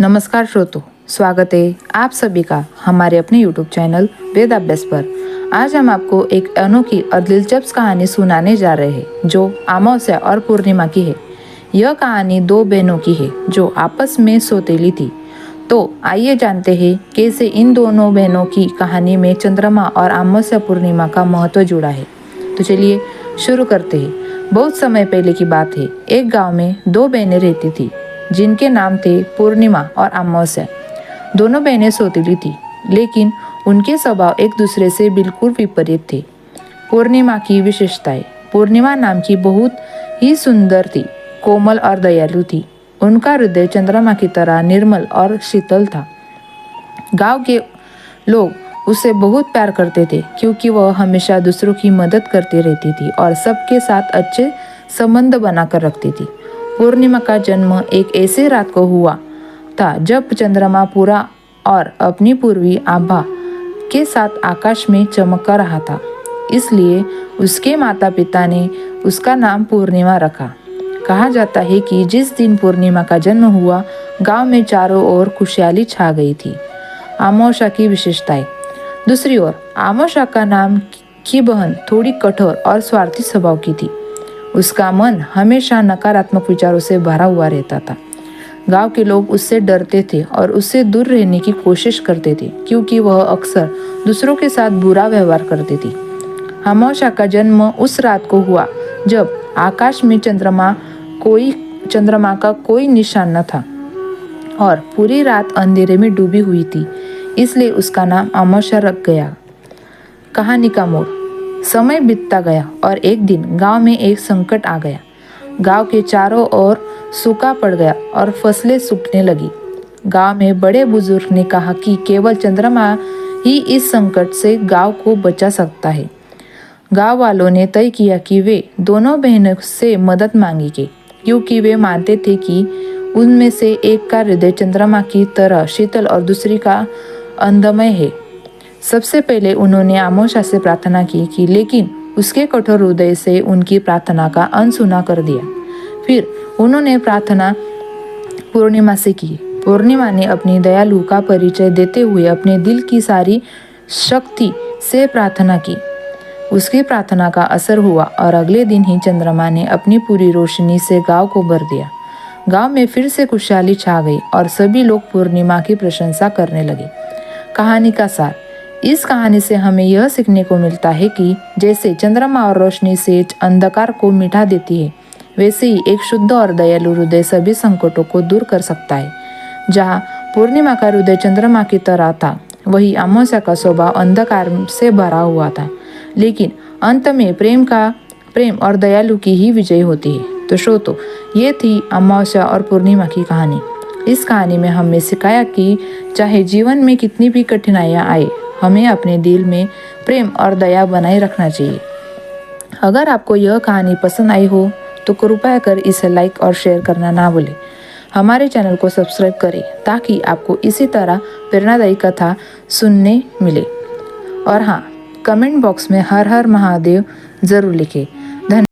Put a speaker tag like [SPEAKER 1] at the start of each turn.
[SPEAKER 1] नमस्कार श्रोतों, स्वागत है आप सभी का हमारे अपने YouTube चैनल वेद अभ्यास पर। आज हम आपको एक अनोखी और दिलचस्प कहानी सुनाने जा रहे हैं जो अमावस्या और पूर्णिमा की है। यह कहानी दो बहनों की है जो आपस में सौतेली थी। तो आइए जानते हैं कैसे इन दोनों बहनों की कहानी में चंद्रमा और अमावस्या पूर्णिमा का महत्व जुड़ा है। तो चलिए शुरू करते हैं। बहुत समय पहले की बात है। एक गांव में दो बहनें रहती थी जिनके नाम थे पूर्णिमा और अमावस्या। दोनों बहनें सौतेली थी, लेकिन उनके स्वभाव एक दूसरे से बिल्कुल विपरीत थे। पूर्णिमा की विशेषताएं। पूर्णिमा नाम की बहुत ही सुंदर थी, कोमल और दयालु थी। उनका हृदय चंद्रमा की तरह निर्मल और शीतल था। गांव के लोग उसे बहुत प्यार करते थे क्योंकि वह हमेशा दूसरों की मदद करती रहती थी और सबके साथ अच्छे संबंध बनाकर रखती थी। पूर्णिमा का जन्म एक ऐसी रात को हुआ था जब चंद्रमा पूरा और अपनी पूर्वी आभा के साथ आकाश में चमक रहा था। इसलिए उसके माता पिता ने उसका नाम पूर्णिमा रखा। कहा जाता है कि जिस दिन पूर्णिमा का जन्म हुआ, गांव में चारों ओर खुशहाली छा गई थी। अमावस्या की विशेषताएं। दूसरी ओर अमावस्या का नाम की बहन थोड़ी कठोर और स्वार्थी स्वभाव की थी। उसका मन हमेशा नकारात्मक विचारों से भरा हुआ रहता था। गांव के लोग उससे डरते थे और उससे दूर रहने की कोशिश करते थे क्योंकि वह अक्सर दूसरों के साथ बुरा व्यवहार करती थी। अमावस्या का जन्म उस रात को हुआ जब आकाश में चंद्रमा का कोई निशान न था और पूरी रात अंधेरे में डूबी हुई थी, इसलिए उसका नाम अमावस्या रख गया। कहानी का मोड़। समय बीतता गया और एक दिन गांव में एक संकट आ गया। गांव के चारों ओर सूखा पड़ गया और फसलें सूखने लगी। गांव में बड़े बुजुर्ग ने कहा कि केवल चंद्रमा ही इस संकट से गांव को बचा सकता है। गांव वालों ने तय किया कि वे दोनों बहनों से मदद मांगेंगे क्योंकि वे मानते थे कि उनमें से एक का हृदय चंद्रमा की तरह शीतल और दूसरी का अंधमय है। सबसे पहले उन्होंने अमावस्या से प्रार्थना की लेकिन उसके कठोर हृदय से उनकी प्रार्थना का अनसुना कर दिया। फिर उन्होंने प्रार्थना पूर्णिमा से की। पूर्णिमा ने अपनी दयालु का परिचय देते हुए अपने दिल की सारी शक्ति से प्रार्थना की। उसकी प्रार्थना का असर हुआ और अगले दिन ही चंद्रमा ने अपनी पूरी रोशनी से गांव को भर दिया। गांव में फिर से खुशहाली छा गई और सभी लोग पूर्णिमा की प्रशंसा करने लगे। कहानी का सार। इस कहानी से हमें यह सीखने को मिलता है कि जैसे चंद्रमा और रोशनी से अंधकार को मिटा देती है, वैसे ही एक शुद्ध और दयालु हृदय सभी संकटों को दूर कर सकता है। जहाँ पूर्णिमा का हृदय चंद्रमा की तरह था, वही अमावस्या का स्वभाव अंधकार से भरा हुआ था, लेकिन अंत में प्रेम और दयालु की ही विजय होती है। तो श्रोतों, ये थी अमावस्या और पूर्णिमा की कहानी। इस कहानी में हमें सिखाया कि चाहे जीवन में कितनी भी कठिनाइयाँ आए, हमें अपने दिल में प्रेम और दया बनाए रखना चाहिए। अगर आपको यह कहानी पसंद आई हो तो कृपया कर इसे लाइक और शेयर करना ना भूलें। हमारे चैनल को सब्सक्राइब करें ताकि आपको इसी तरह प्रेरणादायी कथा सुनने मिले। और हाँ, कमेंट बॉक्स में हर हर महादेव ज़रूर लिखें।